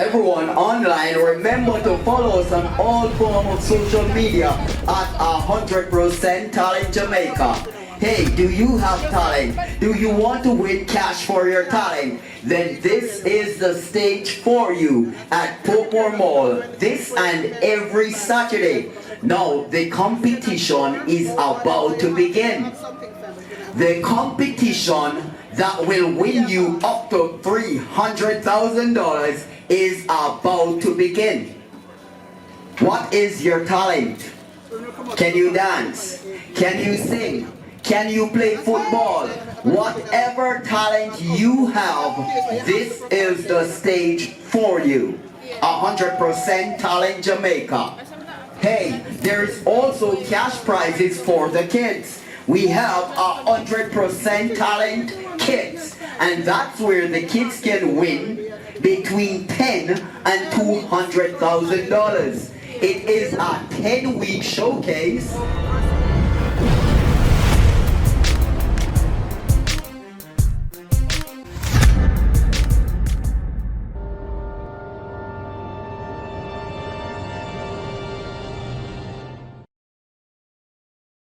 everyone online, remember to follow us on all forms of social media at 100% Talent Jamaica. Hey, do you have talent? Do you want to win cash for your talent? Then this is the stage for you at Portmore Mall this and every Saturday. Now the competition is about to begin. The competition that will win you up to $300,000 is about to begin. What is your talent? Can you dance? Can you sing? Can you play football? Whatever talent you have, this is the stage for you. 100% Talent Jamaica. Hey, there is also cash prizes for the kids. We have 100% talent kids, and that's where the kids can win between $10,000 and $200,000. It is a 10-week showcase